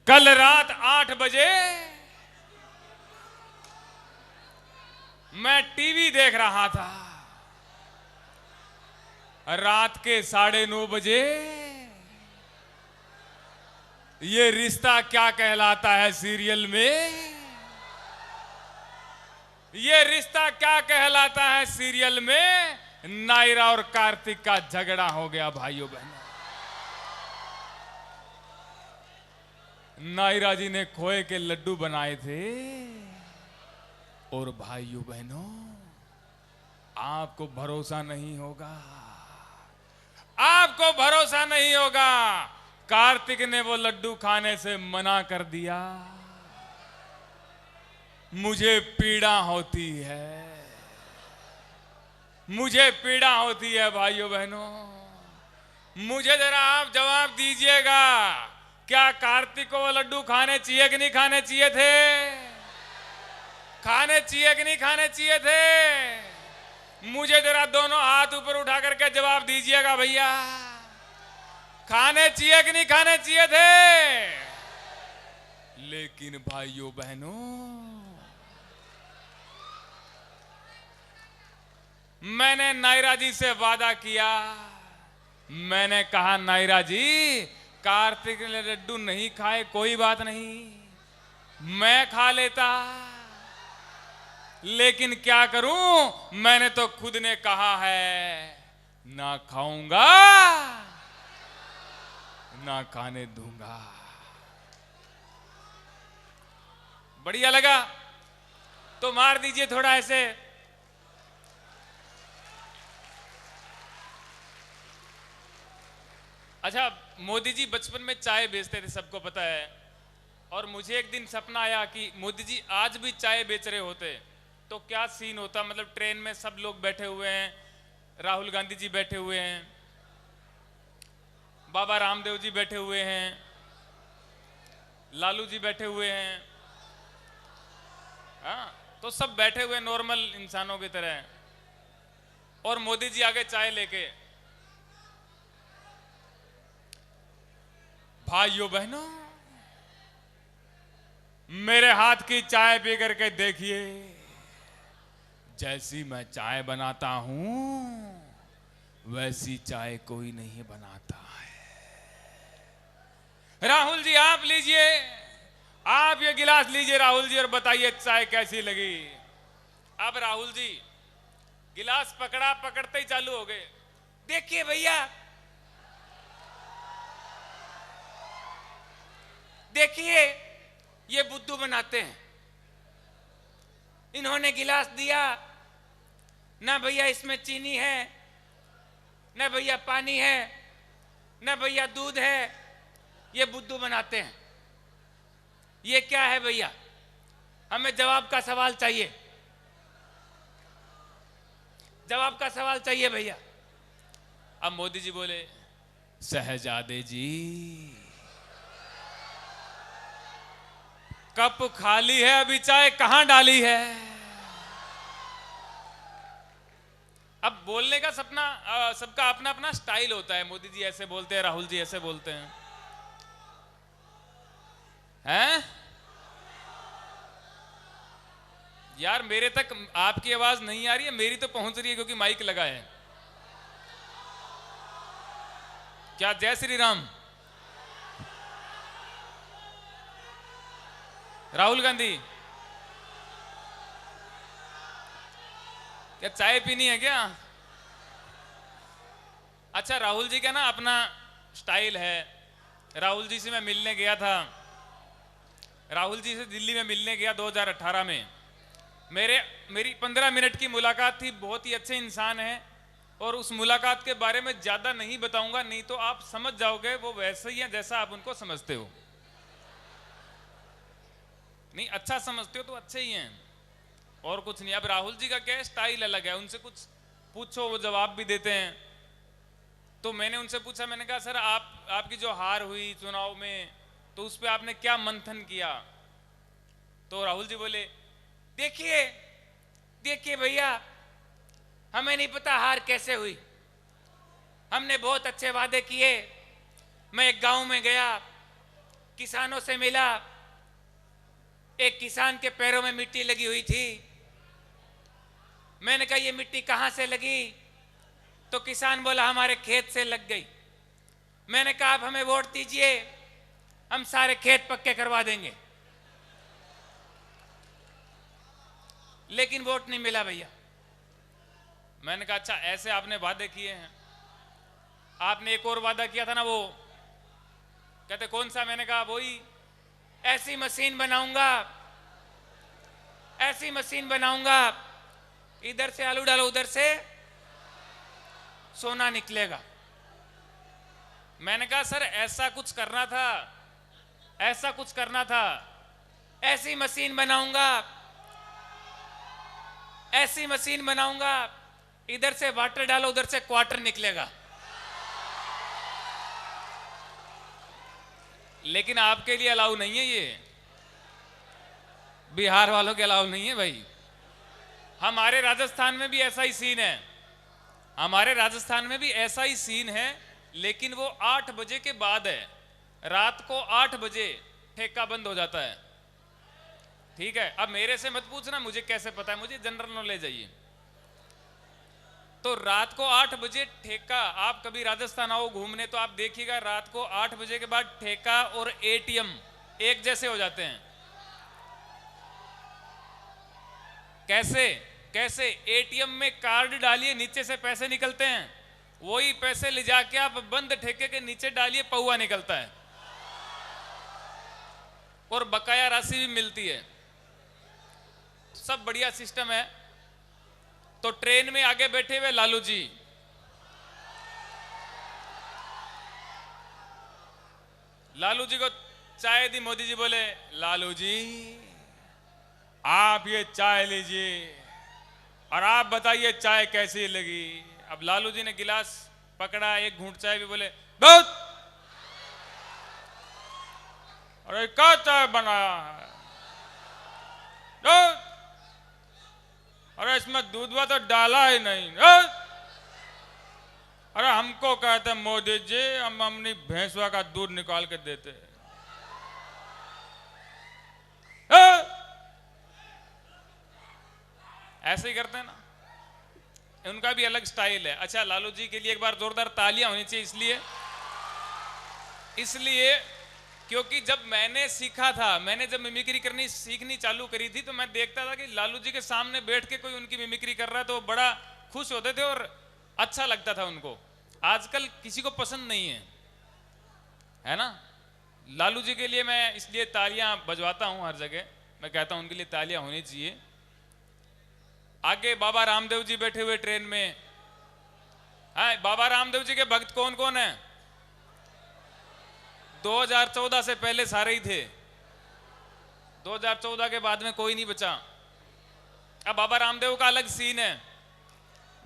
कल रात 8 बजे मैं टीवी देख रहा था। रात के 9:30 बजे ये रिश्ता क्या कहलाता है सीरियल में, ये रिश्ता क्या कहलाता है सीरियल में, नायरा और कार्तिक का झगड़ा हो गया भाइयों बहनों। नायरा जी ने खोए के लड्डू बनाए थे और भाइयों बहनों आपको भरोसा नहीं होगा, आपको भरोसा नहीं होगा, कार्तिक ने वो लड्डू खाने से मना कर दिया। मुझे पीड़ा होती है, मुझे पीड़ा होती है भाइयों बहनों। मुझे जरा आप जवाब दीजिएगा, क्या कार्तिक को वो लड्डू खाने चाहिए कि नहीं खाने चाहिए थे? खाने चाहिए कि नहीं खाने चाहिए थे? मुझे जरा दोनों हाथ ऊपर उठा करके जवाब दीजिएगा भैया, खाने चाहिए कि नहीं खाने चाहिए थे? लेकिन भाइयों बहनों मैंने नायरा जी से वादा किया, मैंने कहा नायरा जी कार्तिक ने लड्डू नहीं खाए कोई बात नहीं, मैं खा लेता, लेकिन क्या करूं, मैंने तो खुद ने कहा है ना खाऊंगा ना खाने दूंगा। बढ़िया लगा तो मार दीजिए थोड़ा ऐसे। अच्छा, मोदी जी बचपन में चाय बेचते थे, सबको पता है, और मुझे एक दिन सपना आया कि मोदी जी आज भी चाय बेच रहे होते तो क्या सीन होता। मतलब ट्रेन में सब लोग बैठे हुए हैं, राहुल गांधी जी बैठे हुए हैं, बाबा रामदेव जी बैठे हुए हैं, लालू जी बैठे हुए हैं, हाँ, तो सब बैठे हुए नॉर्मल इंसानों की तरह, और मोदी जी आगे चाय लेके। भाइयों बहनों मेरे हाथ की चाय पी करके देखिए, जैसी मैं चाय बनाता हूं वैसी चाय कोई नहीं बनाता है। राहुल जी आप लीजिए, आप ये गिलास लीजिए राहुल जी, और बताइए चाय कैसी लगी। अब राहुल जी गिलास पकड़ा, पकड़ते ही चालू हो गए, देखिए भैया, देखिए ये बुद्धू बनाते हैं, इन्होंने गिलास दिया ना भैया इसमें चीनी है, ना भैया पानी है, ना भैया दूध है, ये बुद्धू बनाते हैं। ये क्या है भैया, हमें जवाब का सवाल चाहिए, जवाब का सवाल चाहिए भैया। अब मोदी जी बोले, शहजादे जी कप खाली है, अभी चाय कहां डाली है। अब बोलने का सपना सबका अपना अपना स्टाइल होता है। मोदी जी ऐसे बोलते हैं, राहुल जी ऐसे बोलते हैं, हैं? यार मेरे तक आपकी आवाज नहीं आ रही है, मेरी तो पहुंच रही है क्योंकि माइक लगा है। क्या जय श्री राम? राहुल गांधी क्या चाय पीनी है क्या? अच्छा, राहुल जी का ना अपना स्टाइल है। राहुल जी से मैं मिलने गया था, राहुल जी से दिल्ली में मिलने गया 2018 में। मेरी 15 मिनट की मुलाकात थी, बहुत ही अच्छे इंसान हैं, और उस मुलाकात के बारे में ज्यादा नहीं बताऊंगा, नहीं तो आप समझ जाओगे वो वैसे ही हैं जैसा आप उनको समझते हो। नहीं, अच्छा समझते हो तो अच्छे ही हैं, और कुछ नहीं। अब राहुल जी का क्या स्टाइल अलग है, उनसे कुछ पूछो वो जवाब भी देते हैं। तो मैंने उनसे पूछा, मैंने कहा सर आपकी जो हार हुई चुनाव में, तो उस पर आपने क्या मंथन किया? तो राहुल जी बोले, देखिए देखिए भैया, हमें नहीं पता हार कैसे हुई, हमने बहुत अच्छे वादे किए। मैं एक गांव में गया, किसानों से मिला, एक किसान के पैरों में मिट्टी लगी हुई थी। मैंने कहा ये मिट्टी कहां से लगी? तो किसान बोला हमारे खेत से लग गई। मैंने कहा आप हमें वोट दीजिए, हम सारे खेत पक्के करवा देंगे। लेकिन वोट नहीं मिला भैया। मैंने कहा अच्छा ऐसे आपने वादे किए हैं। आपने एक और वादा किया था ना, वो कहते कौन सा? मैंने कहा वही, ऐसी मशीन बनाऊंगा, ऐसी मशीन बनाऊंगा, इधर से आलू डालो उधर से सोना निकलेगा। मैंने कहा सर ऐसा कुछ करना था, ऐसा कुछ करना था। ऐसी मशीन बनाऊंगा, ऐसी मशीन बनाऊंगा, इधर से वाटर डालो उधर से क्वार्टर निकलेगा। लेकिन आपके लिए अलाउ नहीं है ये, बिहार वालों के अलाउ नहीं है भाई। हमारे राजस्थान में भी ऐसा ही सीन है, हमारे राजस्थान में भी ऐसा ही सीन है, लेकिन वो 8 बजे के बाद है। रात को 8 बजे ठेका बंद हो जाता है। ठीक है, अब मेरे से मत पूछना मुझे कैसे पता है, मुझे जनरल नॉलेज है ये। तो रात को 8 बजे ठेका, आप कभी राजस्थान आओ घूमने तो आप देखिएगा रात को 8 बजे के बाद ठेका और एटीएम एक जैसे हो जाते हैं। कैसे कैसे? एटीएम में कार्ड डालिए, नीचे से पैसे निकलते हैं, वही पैसे ले जाके आप बंद ठेके के नीचे डालिए, पौवा निकलता है और बकाया राशि भी मिलती है। सब बढ़िया सिस्टम है। तो ट्रेन में आगे बैठे हुए लालू जी, लालू जी को चाय दी। मोदी जी बोले लालू जी आप ये चाय लीजिए और आप बताइए चाय कैसी लगी। अब लालू जी ने गिलास पकड़ा, एक घूंट चाय भी, बोले बहुत। अरे क्या चाय बनाया है? बहुत। अरे इसमें दूध तो डाला ही नहीं। अरे हमको कहते मोदी जी हम अपनी भैंसवा का दूध निकाल के देते। ऐसे ही करते हैं ना, उनका भी अलग स्टाइल है। अच्छा, लालू जी के लिए एक बार जोरदार तालियां होनी चाहिए। इसलिए क्योंकि जब मैंने सीखा था, मैंने जब मिमिक्री करनी सीखनी चालू करी थी, तो मैं देखता था कि लालू जी के सामने बैठ के कोई उनकी मिमिक्री कर रहा है तो बड़ा खुश होते थे और अच्छा लगता था उनको। आजकल किसी को पसंद नहीं है ना। लालू जी के लिए मैं इसलिए तालियां बजवाता हूं हर जगह, मैं कहता हूं उनके लिए तालियां होनी चाहिए। आगे बाबा रामदेव जी बैठे हुए ट्रेन में। हाँ, बाबा रामदेव जी के भक्त कौन कौन है? 2014 से पहले सारे ही थे, 2014 के बाद में कोई नहीं बचा। अब बाबा रामदेव का अलग सीन है।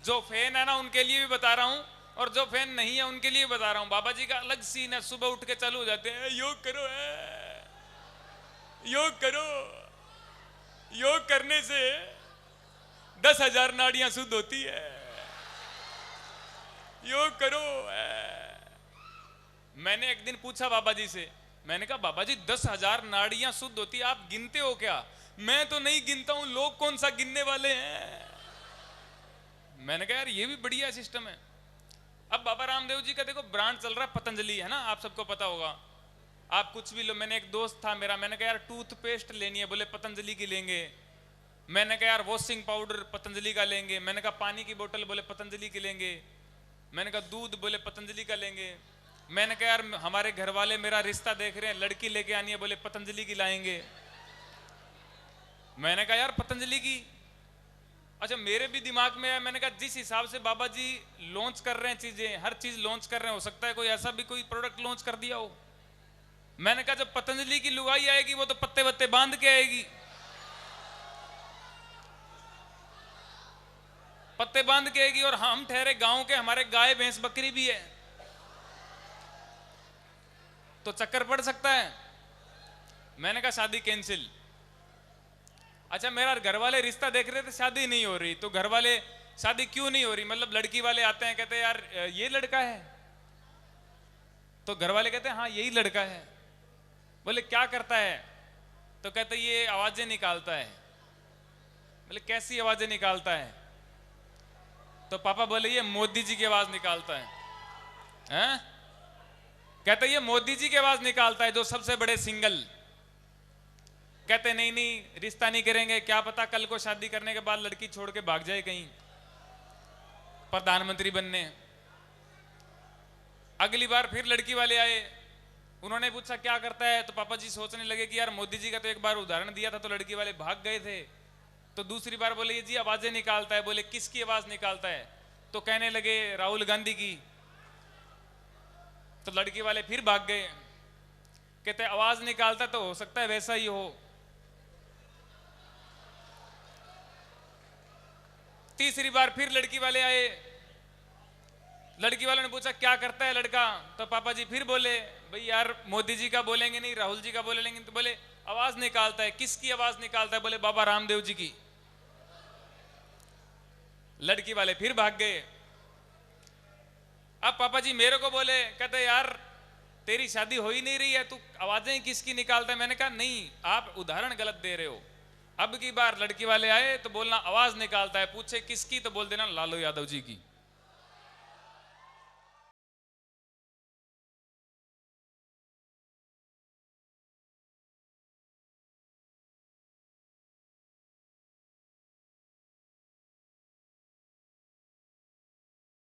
जो फैन है ना उनके लिए भी बता रहा हूं, और जो फैन नहीं है उनके लिए बता रहा हूं। बाबा जी का अलग सीन है। सुबह उठ के चालू हो जाते हैं, योग करो है, योग करो, योग करने से 10,000 नाड़ियां शुद्ध होती है, योग करो है। मैंने एक दिन पूछा बाबा जी से, मैंने कहा बाबा जी 10,000 नाड़ियां शुद्ध होती है, आप गिनते हो क्या? मैं तो नहीं गिनता हूं, लोग कौन सा गिनने वाले हैं। मैंने कहा यार ये भी बढ़िया सिस्टम है। अब बाबा रामदेव जी का देखो ब्रांड चल रहा है पतंजलि, है ना, आप सबको पता होगा। आप कुछ भी लो। मैंने एक दोस्त था मेरा, मैंने कहा यार टूथपेस्ट लेनी है, बोले पतंजलि की लेंगे। मैंने कहा यार वॉशिंग पाउडर पतंजलि का लेंगे। मैंने कहा पानी की बोतल, बोले पतंजलि की लेंगे। मैंने कहा दूध, बोले पतंजलि का लेंगे। मैंने कहा यार हमारे घर वाले मेरा रिश्ता देख रहे हैं, लड़की लेके आनी है, बोले पतंजलि की लाएंगे। मैंने कहा यार पतंजलि की। अच्छा, मेरे भी दिमाग में है, मैंने कहा जिस हिसाब से बाबा जी लॉन्च कर रहे हैं चीजें, हर चीज लॉन्च कर रहे हैं, हो सकता है कोई ऐसा भी कोई प्रोडक्ट लॉन्च कर दिया हो। मैंने कहा जब पतंजलि की लुगाई आएगी वो तो पत्ते वत्ते बांध के आएगी, पत्ते बांध के आएगी। और हम ठहरे गांव के, हमारे गाय भैंस बकरी भी है, तो चक्कर पड़ सकता है। मैंने कहा शादी कैंसिल। अच्छा, मेरा घर वाले रिश्ता देख रहे थे, शादी नहीं हो रही, तो घर वाले शादी क्यों नहीं हो रही, मतलब लड़की वाले आते हैं, कहते हैं यार ये लड़का है, तो घर वाले कहते हैं हाँ यही लड़का है। बोले क्या करता है? तो कहते ये आवाजें निकालता है। बोले कैसी आवाजें निकालता है? तो पापा बोले ये मोदी जी की आवाज निकालता है। हैं? कहते ये मोदी जी की आवाज निकालता है, जो सबसे बड़े सिंगल। कहते नहीं नहीं, रिश्ता नहीं करेंगे, क्या पता कल को शादी करने के बाद लड़की छोड़ के भाग जाए कहीं प्रधानमंत्री बनने। अगली बार फिर लड़की वाले आए, उन्होंने पूछा क्या करता है? तो पापा जी सोचने लगे कि यार मोदी जी का तो एक बार उदाहरण दिया था तो लड़की वाले भाग गए थे। तो दूसरी बार बोले ये जी आवाजें निकालता है। बोले किसकी आवाज निकालता है? तो कहने लगे राहुल गांधी की। तो लड़की वाले फिर भाग गए। कहते आवाज निकालता तो हो सकता है वैसा ही हो। तीसरी बार फिर लड़की वाले आए, लड़की वालों ने पूछा क्या करता है लड़का? तो पापा जी फिर बोले भाई यार मोदी जी का बोलेंगे नहीं, राहुल जी का बोलेंगे। तो बोले आवाज निकालता है। किसकी आवाज निकालता है? बोले बाबा रामदेव जी की। लड़की वाले फिर भाग गए। अब पापा जी मेरे को बोले, कहते यार तेरी शादी हो ही नहीं रही है, तू आवाजें किसकी निकालता है? मैंने कहा नहीं, आप उदाहरण गलत दे रहे हो। अब की बार लड़की वाले आए तो बोलना आवाज निकालता है, पूछे किसकी तो बोल देना लालू यादव जी की।